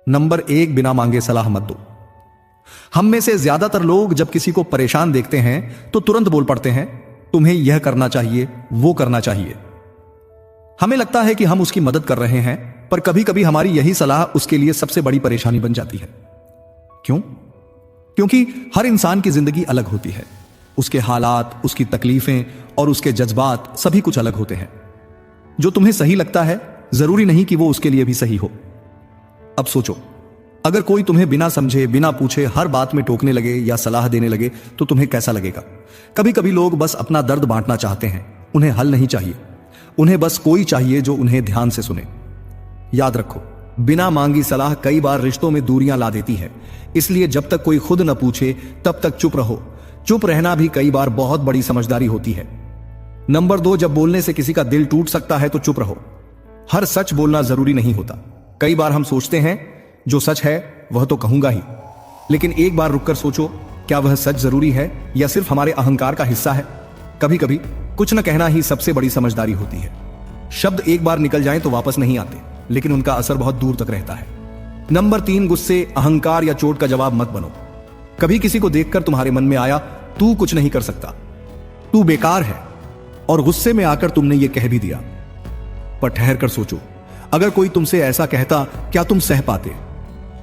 Number 1, बिना मांगे सलाह मत दो। हम में से ज्यादातर लोग जब किसी को परेशान देखते हैं तो तुरंत बोल पड़ते हैं, तुम्हें यह करना चाहिए, वो करना चाहिए। हमें लगता है कि हम उसकी मदद कर रहे हैं, पर कभी कभी हमारी यही सलाह उसके लिए सबसे बड़ी परेशानी बन जाती है। क्यों? क्योंकि हर इंसान की जिंदगी अलग होती है। उसके हालात, उसकी तकलीफें और उसके जज्बात सभी कुछ अलग होते हैं। जो तुम्हें सही लगता है जरूरी नहीं कि वो उसके लिए भी सही हो। अब सोचो, अगर कोई तुम्हें बिना समझे, बिना पूछे हर बात में टोकने लगे या सलाह देने लगे तो तुम्हें कैसा लगेगा? कभी कभी लोग बस अपना दर्द बांटना चाहते हैं, उन्हें हल नहीं चाहिए। उन्हें बस कोई चाहिए जो उन्हें ध्यान से सुने। याद रखो, बिना मांगी सलाह कई बार रिश्तों में दूरियां ला देती है। इसलिए जब तक कोई खुद न पूछे तब तक चुप रहो। चुप रहना भी कई बार बहुत बड़ी समझदारी होती है। नंबर 2, जब बोलने से किसी का दिल टूट सकता है तो चुप रहो। हर सच बोलना जरूरी नहीं होता। कई बार हम सोचते हैं जो सच है वह तो कहूंगा ही, लेकिन एक बार रुककर सोचो, क्या वह सच जरूरी है या सिर्फ हमारे अहंकार का हिस्सा है? कभी कभी कुछ न कहना ही सबसे बड़ी समझदारी होती है। शब्द एक बार निकल जाएं तो वापस नहीं आते, लेकिन उनका असर बहुत दूर तक रहता है। नंबर 3, गुस्से, अहंकार या चोट का जवाब मत बनो। कभी किसी को देखकर तुम्हारे मन में आया, तू कुछ नहीं कर सकता, तू बेकार है, और गुस्से में आकर तुमने ये कह भी दिया। पर ठहर कर सोचो, अगर कोई तुमसे ऐसा कहता, क्या तुम सह पाते?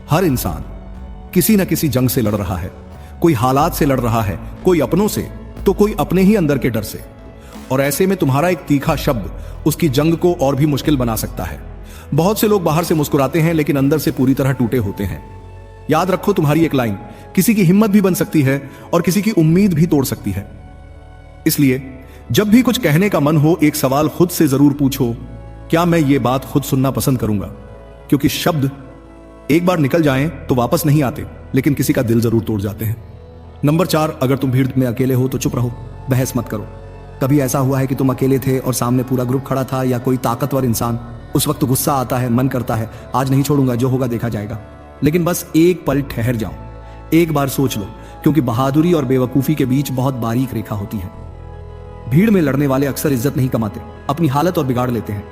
हर इंसान किसी न किसी जंग से लड़ रहा है। कोई हालात से लड़ रहा है, कोई अपनों से, तो कोई अपने ही अंदर के डर से। और ऐसे में तुम्हारा एक तीखा शब्द उसकी जंग को और भी मुश्किल बना सकता है। बहुत से लोग बाहर से मुस्कुराते हैं लेकिन अंदर से पूरी तरह टूटे होते हैं। याद रखो, तुम्हारी एक लाइन किसी की हिम्मत भी बन सकती है और किसी की उम्मीद भी तोड़ सकती है। इसलिए जब भी कुछ कहने का मन हो, एक सवाल खुद से जरूर पूछो, क्या मैं ये बात खुद सुनना पसंद करूंगा? क्योंकि शब्द एक बार निकल जाएं तो वापस नहीं आते, लेकिन किसी का दिल जरूर तोड़ जाते हैं। नंबर 4, अगर तुम भीड़ में अकेले हो तो चुप रहो, बहस मत करो। कभी ऐसा हुआ है कि तुम अकेले थे और सामने पूरा ग्रुप खड़ा था या कोई ताकतवर इंसान? उस वक्त गुस्सा आता है, मन करता है आज नहीं छोड़ूंगा, जो होगा देखा जाएगा। लेकिन बस एक पल ठहर जाओ, एक बार सोच लो, क्योंकि बहादुरी और बेवकूफी के बीच बहुत बारीक रेखा होती है। भीड़ में लड़ने वाले अक्सर इज्जत नहीं कमाते, अपनी हालत और बिगाड़ लेते हैं।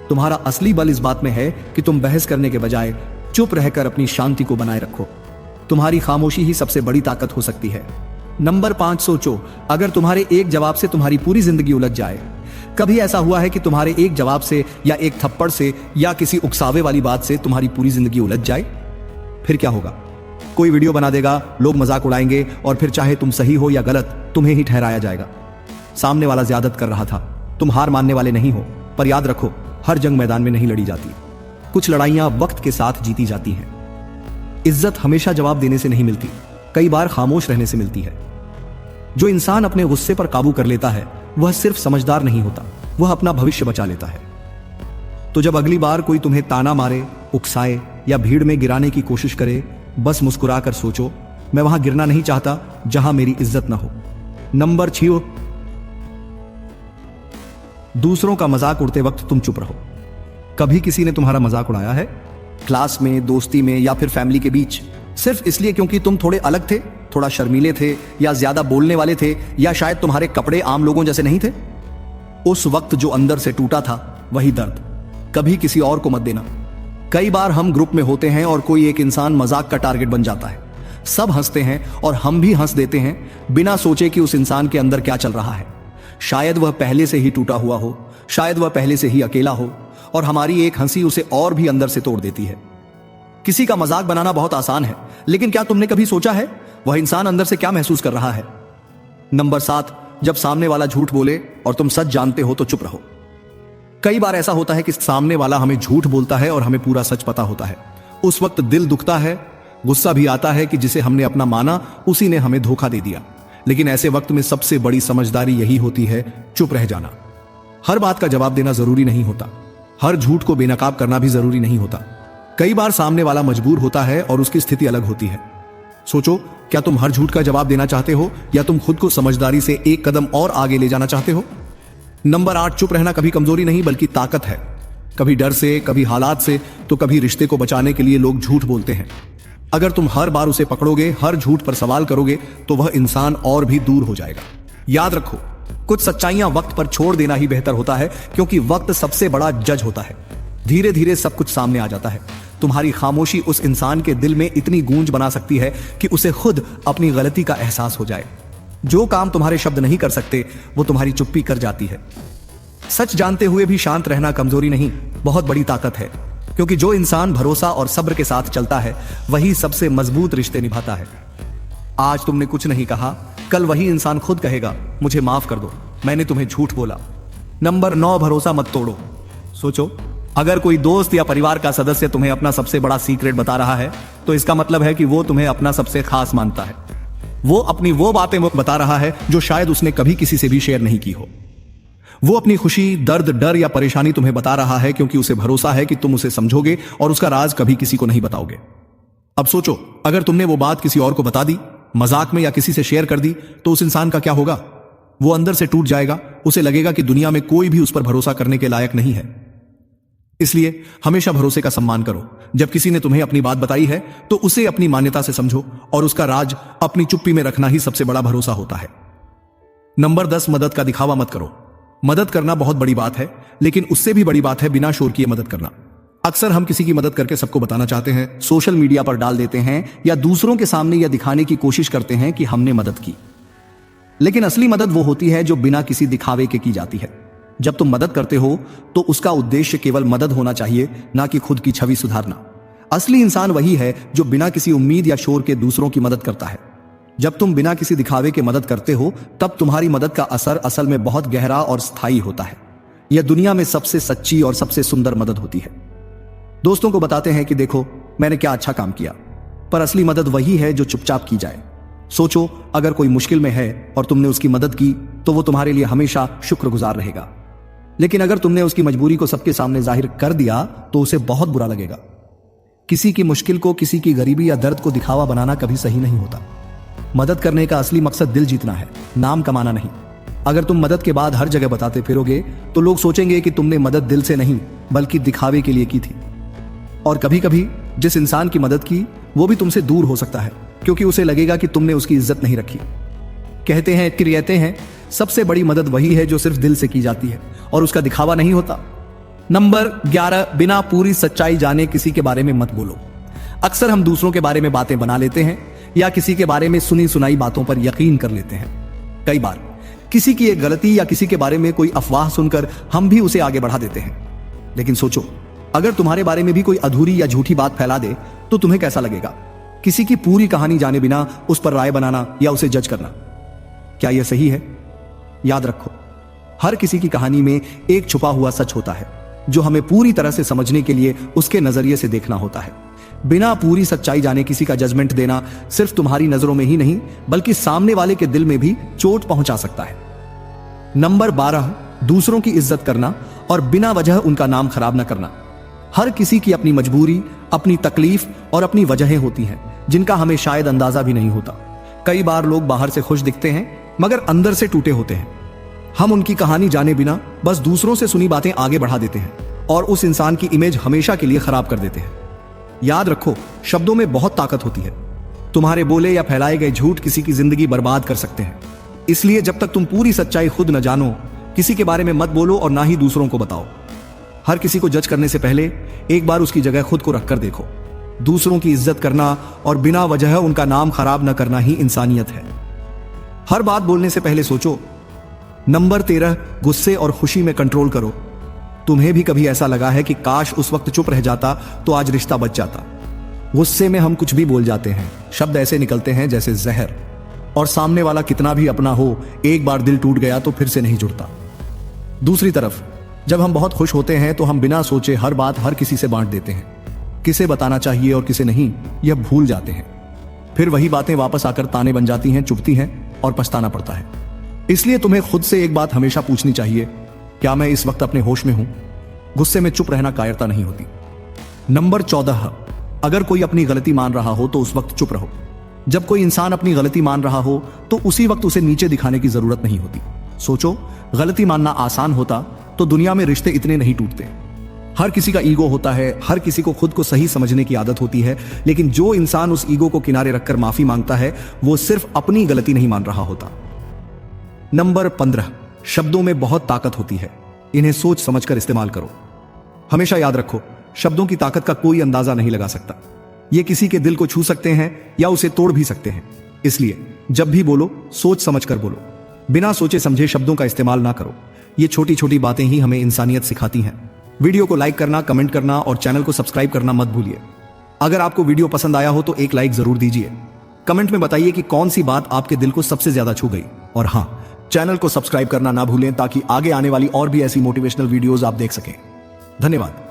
तुम्हारा असली बल इस बात में है कि तुम बहस करने के बजाय चुप रहकर अपनी शांति को बनाए रखो। तुम्हारी खामोशी ही सबसे बड़ी ताकत हो सकती है। नंबर 5, सोचो, अगर तुम्हारे एक जवाब से तुम्हारी पूरी जिंदगी उलझ जाए। कभी ऐसा हुआ है कि तुम्हारे एक जवाब से या एक थप्पड़ से या किसी उकसावे वाली बात से तुम्हारी पूरी जिंदगी उलझ जाए? फिर क्या होगा? कोई वीडियो बना देगा, लोग मजाक उड़ाएंगे और फिर चाहे तुम सही हो या गलत, तुम्हें ही ठहराया जाएगा। सामने वाला ज्यादत कर रहा था, तुम हार मानने वाले नहीं हो। पर याद रखो, हर जंग मैदान में नहीं लड़ी जाती। कुछ लड़ाइयां वक्त के साथ जीती जाती हैं। इज्जत हमेशा जवाब देने से नहीं मिलती, कई बार खामोश रहने से मिलती है। जो इंसान अपने गुस्से पर काबू कर लेता है वह सिर्फ समझदार नहीं होता, वह अपना भविष्य बचा लेता है। तो जब अगली बार कोई तुम्हें ताना मारे, उकसाए या भीड़ में गिराने की कोशिश करे, बस मुस्कुरा कर सोचो, मैं वहां गिरना नहीं चाहता जहां मेरी इज्जत ना हो। नंबर 6, दूसरों का मजाक उड़ते वक्त तुम चुप रहो। कभी किसी ने तुम्हारा मजाक उड़ाया है? क्लास में, दोस्ती में या फिर फैमिली के बीच, सिर्फ इसलिए क्योंकि तुम थोड़े अलग थे, थोड़ा शर्मीले थे या ज्यादा बोलने वाले थे, या शायद तुम्हारे कपड़े आम लोगों जैसे नहीं थे? उस वक्त जो अंदर से टूटा था वही दर्द कभी किसी और को मत देना। कई बार हम ग्रुप में होते हैं और कोई एक इंसान मजाक का टारगेट बन जाता है। सब हंसते हैं और हम भी हंस देते हैं, बिना सोचे कि उस इंसान के अंदर क्या चल रहा है। शायद वह पहले से ही टूटा हुआ हो, शायद वह पहले से ही अकेला हो, और हमारी एक हंसी उसे और भी अंदर से तोड़ देती है। किसी का मजाक बनाना बहुत आसान है, लेकिन क्या तुमने कभी सोचा है वह इंसान अंदर से क्या महसूस कर रहा है? नंबर 7, जब सामने वाला झूठ बोले और तुम सच जानते हो तो चुप रहो। कई बार ऐसा होता है कि सामने वाला हमें झूठ बोलता है और हमें पूरा सच पता होता है। उस वक्त दिल दुखता है, गुस्सा भी आता है कि जिसे हमने अपना माना उसी ने हमें धोखा दे दिया। लेकिन ऐसे वक्त में सबसे बड़ी समझदारी यही होती है, चुप रह जाना। हर बात का जवाब देना जरूरी नहीं होता, हर झूठ को बेनकाब करना भी जरूरी नहीं होता। कई बार सामने वाला मजबूर होता है और उसकी स्थिति अलग होती है। सोचो, क्या तुम हर झूठ का जवाब देना चाहते हो या तुम खुद को समझदारी से एक कदम और आगे ले जाना चाहते हो? नंबर 8, चुप रहना कभी कमजोरी नहीं बल्कि ताकत है। कभी डर से, कभी हालात से, तो कभी रिश्ते को बचाने के लिए लोग झूठ बोलते हैं। अगर तुम हर बार उसे पकड़ोगे, हर झूठ पर सवाल करोगे, तो वह इंसान और भी दूर हो जाएगा। याद रखो, कुछ सच्चाइयां वक्त पर छोड़ देना ही बेहतर होता है, क्योंकि वक्त सबसे बड़ा जज होता है। धीरे धीरे सब कुछ सामने आ जाता है। तुम्हारी खामोशी उस इंसान के दिल में इतनी गूंज बना सकती है कि उसे खुद अपनी गलती का एहसास हो जाए। जो काम तुम्हारे शब्द नहीं कर सकते वो तुम्हारी चुप्पी कर जाती है। सच जानते हुए भी शांत रहना कमजोरी नहीं, बहुत बड़ी ताकत है, क्योंकि जो इंसान भरोसा और सब्र के साथ चलता है वही सबसे मजबूत रिश्ते निभाता है। आज तुमने कुछ नहीं कहा, कल वही इंसान खुद कहेगा मुझे माफ कर दो, मैंने तुम्हें झूठ बोला। नंबर 9, भरोसा मत तोड़ो। सोचो, अगर कोई दोस्त या परिवार का सदस्य तुम्हें अपना सबसे बड़ा सीक्रेट बता रहा है तो इसका मतलब है कि वो तुम्हें अपना सबसे खास मानता है। वो अपनी वो बातें बता रहा है जो शायद उसने कभी किसी से भी शेयर नहीं की हो। वो अपनी खुशी, दर्द, डर या परेशानी तुम्हें बता रहा है क्योंकि उसे भरोसा है कि तुम उसे समझोगे और उसका राज कभी किसी को नहीं बताओगे। अब सोचो, अगर तुमने वो बात किसी और को बता दी, मजाक में या किसी से शेयर कर दी, तो उस इंसान का क्या होगा? वो अंदर से टूट जाएगा। उसे लगेगा कि दुनिया में कोई भी उस पर भरोसा करने के लायक नहीं है। इसलिए हमेशा भरोसे का सम्मान करो। जब किसी ने तुम्हें अपनी बात बताई है तो उसे अपनी मान्यता से समझो और उसका राज अपनी चुप्पी में रखना ही सबसे बड़ा भरोसा होता है। नंबर 10, मदद का दिखावा मत करो। मदद करना बहुत बड़ी बात है, लेकिन उससे भी बड़ी बात है बिना शोर किए मदद करना। अक्सर हम किसी की मदद करके सबको बताना चाहते हैं, सोशल मीडिया पर डाल देते हैं या दूसरों के सामने यह दिखाने की कोशिश करते हैं कि हमने मदद की। लेकिन असली मदद वो होती है जो बिना किसी दिखावे के की जाती है। जब तुम मदद करते हो तो उसका उद्देश्य केवल मदद होना चाहिए, ना कि खुद की छवि सुधारना। असली इंसान वही है जो बिना किसी उम्मीद या शोर के दूसरों की मदद करता है। जब तुम बिना किसी दिखावे के मदद करते हो तब तुम्हारी मदद का असर असल में बहुत गहरा और स्थायी होता है। यह दुनिया में सबसे सच्ची और सबसे सुंदर मदद होती है। दोस्तों को बताते हैं कि देखो मैंने क्या अच्छा काम किया, पर असली मदद वही है जो चुपचाप की जाए। सोचो, अगर कोई मुश्किल में है और तुमने उसकी मदद की तो वो तुम्हारे लिए हमेशा शुक्रगुजार रहेगा। लेकिन अगर तुमने उसकी मजबूरी को सबके सामने जाहिर कर दिया तो उसे बहुत बुरा लगेगा। किसी की मुश्किल को, किसी की गरीबी या दर्द को दिखावा बनाना कभी सही नहीं होता। मदद करने का असली मकसद दिल जीतना है, नाम कमाना नहीं। अगर तुम मदद के बाद हर जगह बताते फिरोगे तो लोग सोचेंगे कि तुमने मदद दिल से नहीं बल्कि दिखावे के लिए की थी। और कभी कभी जिस इंसान की मदद की वो भी तुमसे दूर हो सकता है, क्योंकि उसे लगेगा कि तुमने उसकी इज्जत नहीं रखी। कहते हैं सबसे बड़ी मदद वही है जो सिर्फ दिल से की जाती है और उसका दिखावा नहीं होता। नंबर 11, बिना पूरी सच्चाई जाने किसी के बारे में मत बोलो। अक्सर हम दूसरों के बारे में बातें बना लेते हैं या किसी के बारे में सुनी सुनाई बातों पर यकीन कर लेते हैं। कई बार किसी की एक गलती या किसी के बारे में कोई अफवाह सुनकर हम भी उसे आगे बढ़ा देते हैं। लेकिन सोचो, अगर तुम्हारे बारे में भी कोई अधूरी या झूठी बात फैला दे तो तुम्हें कैसा लगेगा? किसी की पूरी कहानी जाने बिना उस पर राय बनाना या उसे जज करना, क्या यह सही है? याद रखो, हर किसी की कहानी में एक छुपा हुआ सच होता है जो हमें पूरी तरह से समझने के लिए उसके नजरिए से देखना होता है। बिना पूरी सच्चाई जाने किसी का जजमेंट देना सिर्फ तुम्हारी नजरों में ही नहीं बल्कि सामने वाले के दिल में भी चोट पहुंचा सकता है। नंबर 12, दूसरों की इज्जत करना और बिना वजह उनका नाम खराब न करना। हर किसी की अपनी मजबूरी, अपनी तकलीफ और अपनी वजहें होती हैं जिनका हमें शायद अंदाजा भी नहीं होता। कई बार लोग बाहर से खुश दिखते हैं मगर अंदर से टूटे होते हैं। हम उनकी कहानी जाने बिना बस दूसरों से सुनी बातें आगे बढ़ा देते हैं और उस इंसान की इमेज हमेशा के लिए खराब कर देते हैं। याद रखो, शब्दों में बहुत ताकत होती है। तुम्हारे बोले या फैलाए गए झूठ किसी की जिंदगी बर्बाद कर सकते हैं। इसलिए जब तक तुम पूरी सच्चाई खुद न जानो, किसी के बारे में मत बोलो और ना ही दूसरों को बताओ। हर किसी को जज करने से पहले एक बार उसकी जगह खुद को रखकर देखो। दूसरों की इज्जत करना और बिना वजह उनका नाम खराब न करना ही इंसानियत है। हर बात बोलने से पहले सोचो। नंबर 13, गुस्से और खुशी में कंट्रोल करो। तुम्हें भी कभी ऐसा लगा है कि काश उस वक्त चुप रह जाता तो आज रिश्ता बच जाता? गुस्से में हम कुछ भी बोल जाते हैं, शब्द ऐसे निकलते हैं जैसे जहर, और सामने वाला कितना भी अपना हो, एक बार दिल टूट गया तो फिर से नहीं जुड़ता। दूसरी तरफ जब हम बहुत खुश होते हैं तो हम बिना सोचे हर बात हर किसी से बांट देते हैं। किसे बताना चाहिए और किसे नहीं, यह भूल जाते हैं। फिर वही बातें वापस आकर ताने बन जाती हैं, चुभती हैं और पछताना पड़ता है। इसलिए तुम्हें खुद से एक बात हमेशा पूछनी चाहिए, क्या मैं इस वक्त अपने होश में हूं? गुस्से में चुप रहना कायरता नहीं होती। नंबर 14, अगर कोई अपनी गलती मान रहा हो तो उस वक्त चुप रहो। जब कोई इंसान अपनी गलती मान रहा हो तो उसी वक्त उसे नीचे दिखाने की जरूरत नहीं होती। सोचो, गलती मानना आसान होता तो दुनिया में रिश्ते इतने नहीं टूटते। हर किसी का ईगो होता है, हर किसी को खुद को सही समझने की आदत होती है, लेकिन जो इंसान उस ईगो को किनारे रखकर माफी मांगता है वो सिर्फ अपनी गलती नहीं मान रहा होता। नंबर 15, शब्दों में बहुत ताकत होती है, इन्हें सोच समझकर इस्तेमाल करो। हमेशा याद रखो, शब्दों की ताकत का कोई अंदाजा नहीं लगा सकता। ये किसी के दिल को छू सकते हैं या उसे तोड़ भी सकते हैं। इसलिए जब भी बोलो सोच समझ कर बोलो, बिना सोचे समझे शब्दों का इस्तेमाल ना करो। ये छोटी छोटी बातें ही हमें इंसानियत सिखाती हैं। वीडियो को लाइक करना, कमेंट करना और चैनल को सब्सक्राइब करना मत भूलिए। अगर आपको वीडियो पसंद आया हो तो एक लाइक जरूर दीजिए। कमेंट में बताइए कि कौन सी बात आपके दिल को सबसे ज्यादा छू गई। और हां, चैनल को सब्सक्राइब करना ना भूलें ताकि आगे आने वाली और भी ऐसी मोटिवेशनल वीडियोस आप देख सकें। धन्यवाद।